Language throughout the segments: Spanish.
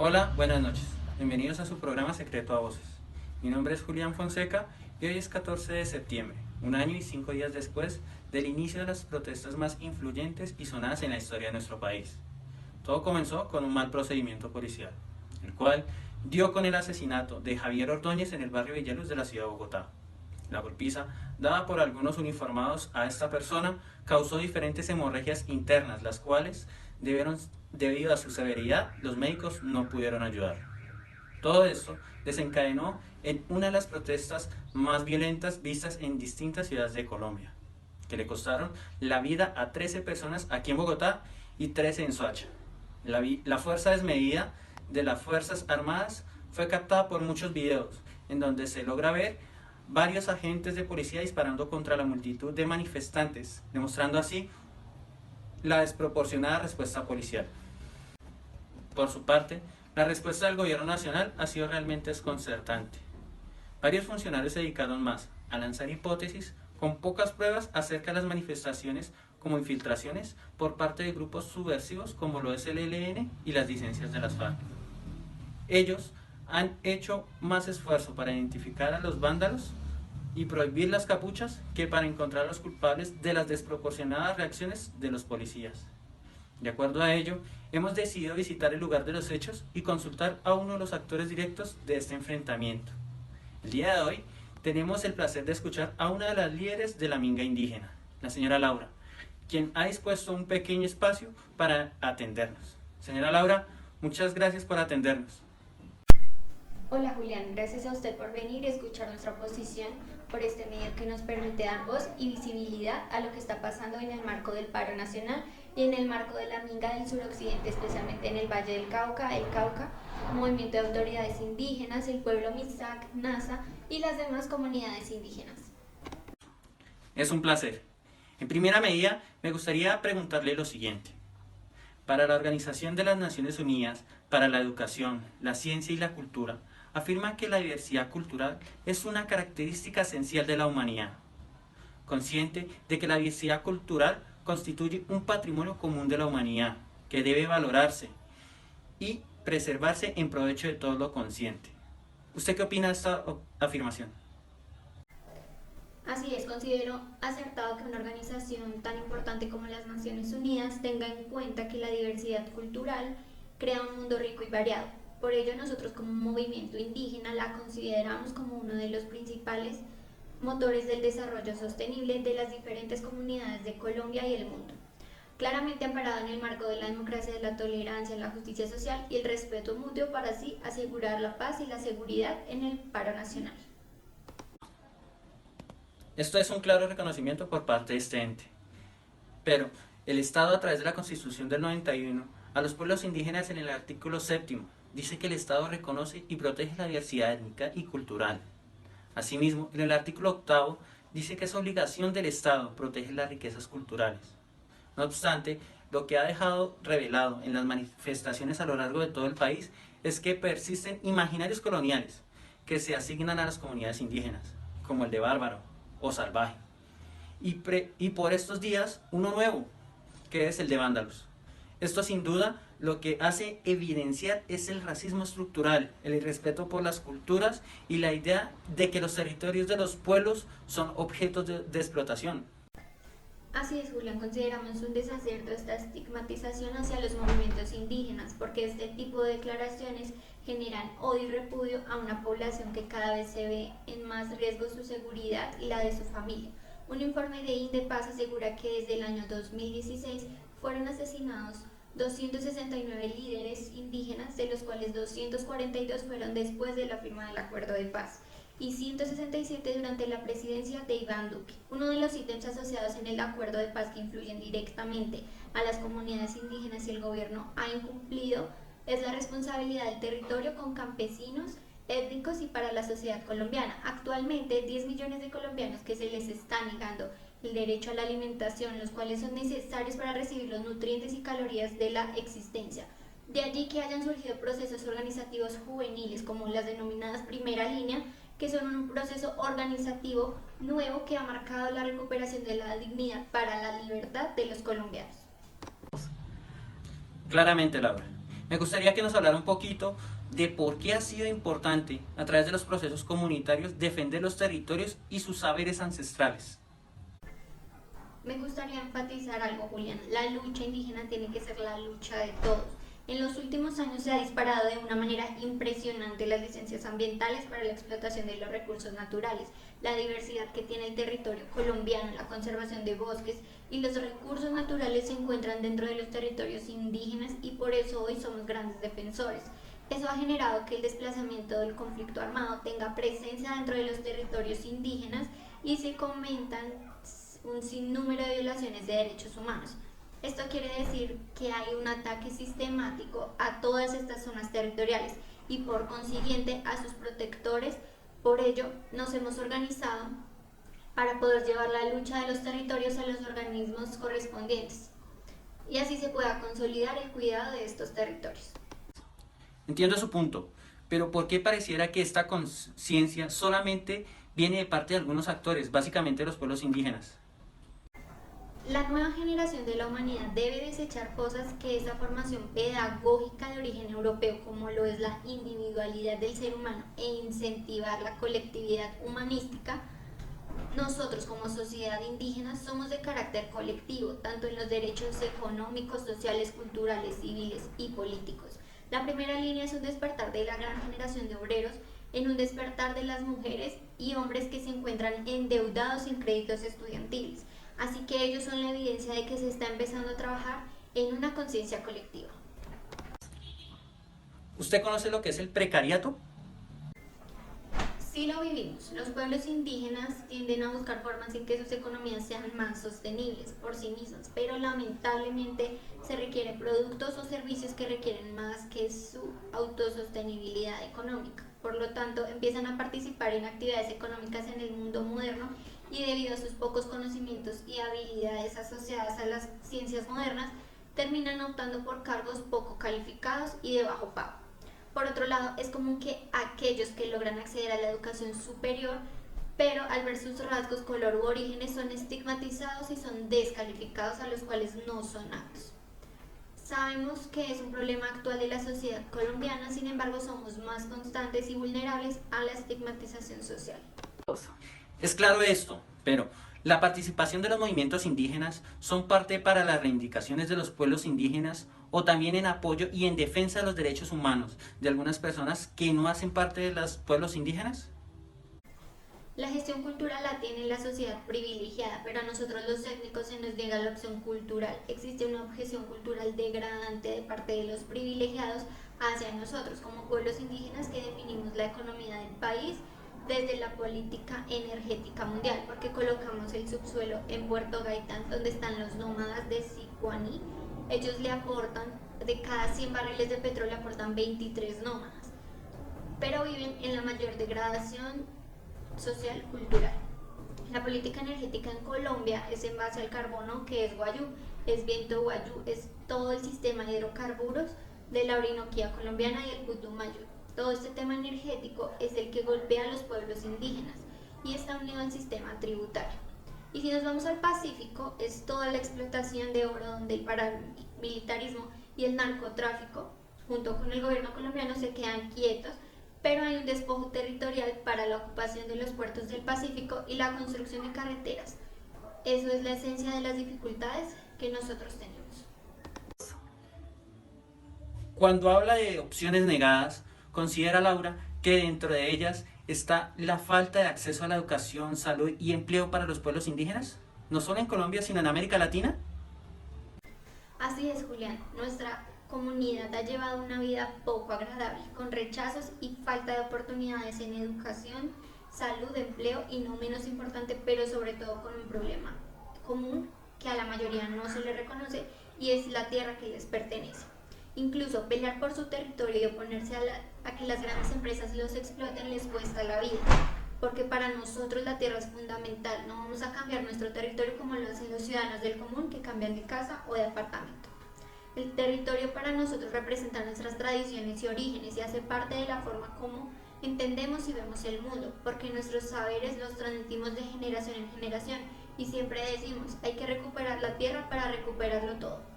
Hola, buenas noches. Bienvenidos a su programa Secreto a Voces. Mi nombre es Julián Fonseca y hoy es 14 de septiembre, un año y 5 días después del inicio de las protestas más influyentes y sonadas en la historia de nuestro país. Todo comenzó con un mal procedimiento policial, el cual dio con el asesinato de Javier Ordóñez en el barrio Villaluz de la ciudad de Bogotá. La golpiza, dada por algunos uniformados a esta persona, causó diferentes hemorragias internas, las cuales, debido a su severidad, los médicos no pudieron ayudar. Todo esto desencadenó en una de las protestas más violentas vistas en distintas ciudades de Colombia, que le costaron la vida a 13 personas aquí en Bogotá y 13 en Soacha. La fuerza desmedida de las Fuerzas Armadas fue captada por muchos videos, en donde se logra ver varios agentes de policía disparando contra la multitud de manifestantes, demostrando así la desproporcionada respuesta policial. Por su parte, la respuesta del gobierno nacional ha sido realmente desconcertante. Varios funcionarios se dedicaron más a lanzar hipótesis con pocas pruebas acerca de las manifestaciones como infiltraciones por parte de grupos subversivos como lo es el ELN y las disidencias de las FARC. Ellos han hecho más esfuerzo para identificar a los vándalos y prohibir las capuchas que para encontrar a los culpables de las desproporcionadas reacciones de los policías. De acuerdo a ello, hemos decidido visitar el lugar de los hechos y consultar a uno de los actores directos de este enfrentamiento. El día de hoy tenemos el placer de escuchar a una de las líderes de la minga indígena, la señora Laura, quien ha dispuesto un pequeño espacio para atendernos. Señora Laura, muchas gracias por atendernos. Hola Julián, gracias a usted por venir y escuchar nuestra posición por este medio que nos permite dar voz y visibilidad a lo que está pasando en el marco del paro nacional y en el marco de la minga del suroccidente, especialmente en el Valle del Cauca, el Cauca, movimiento de autoridades indígenas, el pueblo Misak, NASA y las demás comunidades indígenas. Es un placer. En primera medida, me gustaría preguntarle lo siguiente. Para la Organización de las Naciones Unidas para la Educación, la Ciencia y la Cultura, afirma que la diversidad cultural es una característica esencial de la humanidad. Consciente de que la diversidad cultural constituye un patrimonio común de la humanidad, que debe valorarse y preservarse en provecho de todo lo consciente. ¿Usted qué opina de esta afirmación? Así es, considero acertado que una organización tan importante como las Naciones Unidas tenga en cuenta que la diversidad cultural crea un mundo rico y variado. Por ello, nosotros como movimiento indígena la consideramos como uno de los principales motores del desarrollo sostenible de las diferentes comunidades de Colombia y el mundo. Claramente amparado en el marco de la democracia, de la tolerancia, la justicia social y el respeto mutuo para así asegurar la paz y la seguridad en el paro nacional. Esto es un claro reconocimiento por parte de este ente. Pero el Estado, a través de la Constitución del 91, a los pueblos indígenas en el artículo 7, dice que el Estado reconoce y protege la diversidad étnica y cultural. Asimismo, en el artículo 8 dice que es obligación del Estado proteger las riquezas culturales. No obstante, lo que ha dejado revelado en las manifestaciones a lo largo de todo el país es que persisten imaginarios coloniales que se asignan a las comunidades indígenas, como el de bárbaro o salvaje. Y por estos días, uno nuevo, que es el de vándalos. Esto sin duda lo que hace evidenciar es el racismo estructural, el irrespeto por las culturas y la idea de que los territorios de los pueblos son objetos de explotación. Así es, Julián, consideramos un desacierto esta estigmatización hacia los movimientos indígenas, porque este tipo de declaraciones generan odio y repudio a una población que cada vez se ve en más riesgo su seguridad y la de su familia. Un informe de Indepaz asegura que desde el año 2016 fueron asesinados 269 líderes indígenas, de los cuales 242 fueron después de la firma del acuerdo de paz y 167 durante la presidencia de Iván Duque. Uno de los ítems asociados en el acuerdo de paz que influyen directamente a las comunidades indígenas y el gobierno ha incumplido es la responsabilidad del territorio con campesinos, étnicos y para la sociedad colombiana. Actualmente, 10 millones de colombianos que se les está negando el derecho a la alimentación, los cuales son necesarios para recibir los nutrientes y calorías de la existencia. De allí que hayan surgido procesos organizativos juveniles como las denominadas primera línea, que son un proceso organizativo nuevo que ha marcado la recuperación de la dignidad para la libertad de los colombianos. Claramente, Laura. Me gustaría que nos hablara un poquito de por qué ha sido importante, a través de los procesos comunitarios, defender los territorios y sus saberes ancestrales. Me gustaría enfatizar algo, Julián. La lucha indígena tiene que ser la lucha de todos. En los últimos años se ha disparado de una manera impresionante las licencias ambientales para la explotación de los recursos naturales, la diversidad que tiene el territorio colombiano, la conservación de bosques y los recursos naturales se encuentran dentro de los territorios indígenas y por eso hoy somos grandes defensores. Eso ha generado que el desplazamiento del conflicto armado tenga presencia dentro de los territorios indígenas y se comentan un sinnúmero de violaciones de derechos humanos. Esto quiere decir que hay un ataque sistemático a todas estas zonas territoriales y por consiguiente a sus protectores. Por ello, nos hemos organizado para poder llevar la lucha de los territorios a los organismos correspondientes y así se pueda consolidar el cuidado de estos territorios. Entiendo su punto, pero ¿por qué pareciera que esta conciencia solamente viene de parte de algunos actores, básicamente los pueblos indígenas? La nueva generación de la humanidad debe desechar cosas que esa formación pedagógica de origen europeo, como lo es la individualidad del ser humano, e incentivar la colectividad humanística. Nosotros como sociedad indígena somos de carácter colectivo, tanto en los derechos económicos, sociales, culturales, civiles y políticos. La primera línea es un despertar de la gran generación de obreros, en un despertar de las mujeres y hombres que se encuentran endeudados en créditos estudiantiles. Así que ellos son la evidencia de que se está empezando a trabajar en una conciencia colectiva. ¿Usted conoce lo que es el precariato? Sí lo vivimos. Los pueblos indígenas tienden a buscar formas en que sus economías sean más sostenibles por sí mismas, pero lamentablemente se requieren productos o servicios que requieren más que su autosostenibilidad económica. Por lo tanto, empiezan a participar en actividades económicas en el mundo moderno y debido a sus pocos conocimientos y habilidades asociadas a las ciencias modernas, terminan optando por cargos poco calificados y de bajo pago. Por otro lado, es común que aquellos que logran acceder a la educación superior, pero al ver sus rasgos, color u orígenes, son estigmatizados y son descalificados, a los cuales no son aptos. Sabemos que es un problema actual de la sociedad colombiana, sin embargo somos más constantes y vulnerables a la estigmatización social. Es claro esto, pero la participación de los movimientos indígenas son parte para las reivindicaciones de los pueblos indígenas o también en apoyo y en defensa de los derechos humanos de algunas personas que no hacen parte de los pueblos indígenas. La gestión cultural la tiene la sociedad privilegiada, pero a nosotros los técnicos se nos niega la opción cultural. Existe una objeción cultural degradante de parte de los privilegiados hacia nosotros como pueblos indígenas que definimos la economía del país desde la política energética mundial, porque colocamos el subsuelo en Puerto Gaitán, donde están los nómadas de Sicuani. Ellos le aportan, de cada 100 barriles de petróleo aportan 23 nómadas, pero viven en la mayor degradación social cultural. La política energética en Colombia es en base al carbono, que es guayú, es viento guayú, es todo el sistema de hidrocarburos de la Orinoquía colombiana y el Putumayo. Todo este tema energético es el que golpea a los pueblos indígenas y está unido al sistema tributario. Y si nos vamos al Pacífico, es toda la explotación de oro donde el paramilitarismo y el narcotráfico, junto con el gobierno colombiano, se quedan quietos, pero hay un despojo territorial para la ocupación de los puertos del Pacífico y la construcción de carreteras. Eso es la esencia de las dificultades que nosotros tenemos. Cuando habla de opciones negadas, considera Laura que dentro de ellas está la falta de acceso a la educación, salud y empleo para los pueblos indígenas, no solo en Colombia, sino en América Latina. Así es, Julián. Nuestra comunidad ha llevado una vida poco agradable, con rechazos y falta de oportunidades en educación, salud, empleo y no menos importante, pero sobre todo con un problema común que a la mayoría no se le reconoce y es la tierra que les pertenece. Incluso pelear por su territorio y oponerse a que las grandes empresas los exploten les cuesta la vida, porque para nosotros la tierra es fundamental. No vamos a cambiar nuestro territorio como lo hacen los ciudadanos del común que cambian de casa o de apartamento. El territorio para nosotros representa nuestras tradiciones y orígenes y hace parte de la forma como entendemos y vemos el mundo, porque nuestros saberes los transmitimos de generación en generación y siempre decimos, hay que recuperar la tierra para recuperarlo todo.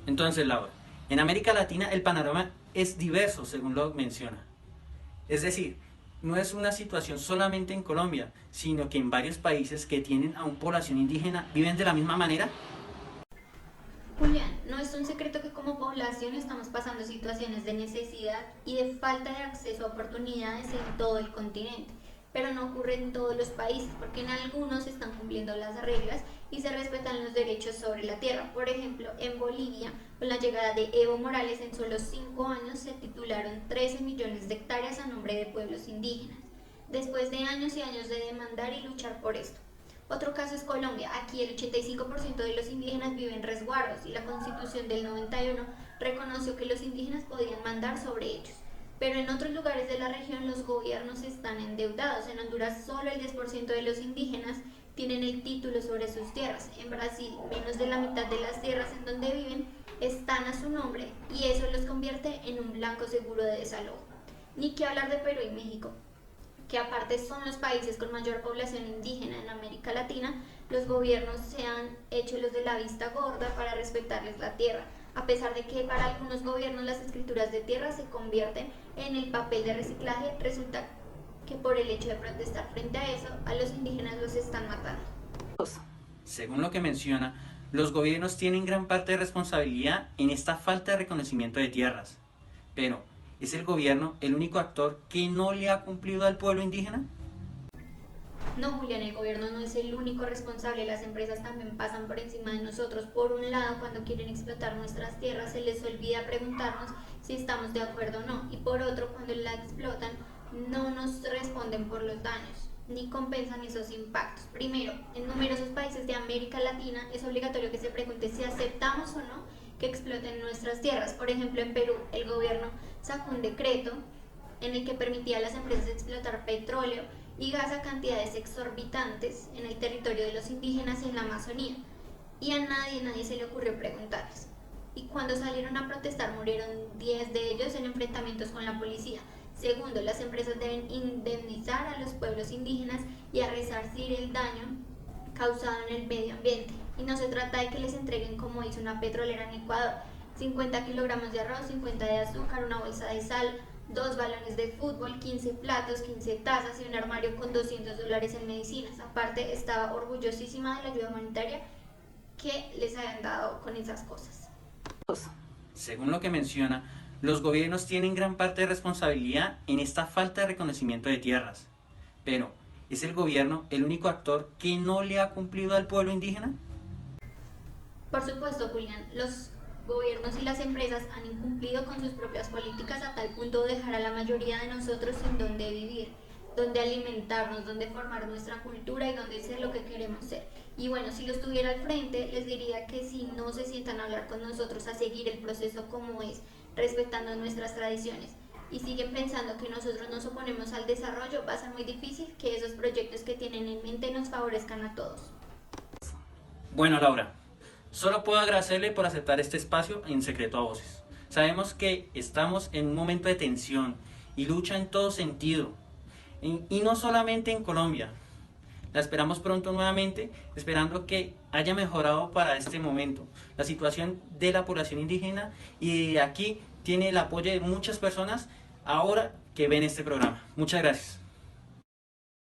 Entonces, Laura, En América Latina el panorama es diverso, según lo menciona. Es decir, no es una situación solamente en Colombia, sino que en varios países que tienen aún población indígena viven de la misma manera. Julián, no es un secreto que como población estamos pasando situaciones de necesidad y de falta de acceso a oportunidades en todo el continente, pero no ocurre en todos los países porque en algunos se están cumpliendo las reglas y se respetan los derechos sobre la tierra. Por ejemplo, en Bolivia, con la llegada de Evo Morales, en solo 5 años se titularon 13 millones de hectáreas a nombre de pueblos indígenas, después de años y años de demandar y luchar por esto. Otro caso es Colombia. Aquí el 85% de los indígenas viven en resguardos y la Constitución del 91 reconoció que los indígenas podían mandar sobre ellos. Pero en otros lugares de la región los gobiernos están endeudados. En Honduras solo el 10% de los indígenas tienen el título sobre sus tierras. En Brasil menos de la mitad de las tierras en donde viven están a su nombre y eso los convierte en un blanco seguro de desalojo. Ni que hablar de Perú y México, que aparte son los países con mayor población indígena en América Latina. Los gobiernos se han hecho los de la vista gorda para respetarles la tierra, a pesar de que para algunos gobiernos las escrituras de tierra se convierten en el papel de reciclaje. Resulta que por el hecho de protestar frente a eso, a los indígenas los están matando. Según lo que menciona, los gobiernos tienen gran parte de responsabilidad en esta falta de reconocimiento de tierras. Pero, ¿es el gobierno el único actor que no le ha cumplido al pueblo indígena? No, Julián, el gobierno no es el único responsable, las empresas también pasan por encima de nosotros. Por un lado, cuando quieren explotar nuestras tierras, se les olvida preguntarnos si estamos de acuerdo o no, y por otro, cuando la explotan, no nos responden por los daños, ni compensan esos impactos. Primero, en numerosos países de América Latina es obligatorio que se pregunte si aceptamos o no que exploten nuestras tierras. Por ejemplo, en Perú, el gobierno sacó un decreto en el que permitía a las empresas explotar petróleo y gas a cantidades exorbitantes en el territorio de los indígenas y en la Amazonía. Y a nadie se le ocurrió preguntarles. Y cuando salieron a protestar murieron 10 de ellos en enfrentamientos con la policía. Segundo, las empresas deben indemnizar a los pueblos indígenas y a resarcir el daño causado en el medio ambiente. Y no se trata de que les entreguen, como hizo una petrolera en Ecuador, 50 kilogramos de arroz, 50 de azúcar, una bolsa de sal, 2 balones de fútbol, 15 platos, 15 tazas y un armario con $200 en medicinas. Aparte, estaba orgullosísima de la ayuda humanitaria que les habían dado con esas cosas. Según lo que menciona, los gobiernos tienen gran parte de responsabilidad en esta falta de reconocimiento de tierras. Pero, ¿es el gobierno el único actor que no le ha cumplido al pueblo indígena? Por supuesto, Julián, los gobiernos y las empresas han incumplido con sus propias políticas a tal punto de dejar a la mayoría de nosotros sin dónde vivir, dónde alimentarnos, dónde formar nuestra cultura y dónde ser lo que queremos ser. Y bueno, si los tuviera al frente, les diría que si no se sientan a hablar con nosotros, a seguir el proceso como es, respetando nuestras tradiciones, y siguen pensando que nosotros nos oponemos al desarrollo, va a ser muy difícil que esos proyectos que tienen en mente nos favorezcan a todos. Bueno, Laura, solo puedo agradecerle por aceptar este espacio en Secreto a Voces. Sabemos que estamos en un momento de tensión y lucha en todo sentido, y no solamente en Colombia. La esperamos pronto nuevamente, esperando que haya mejorado para este momento la situación de la población indígena, y de aquí tiene el apoyo de muchas personas ahora que ven este programa. Muchas gracias.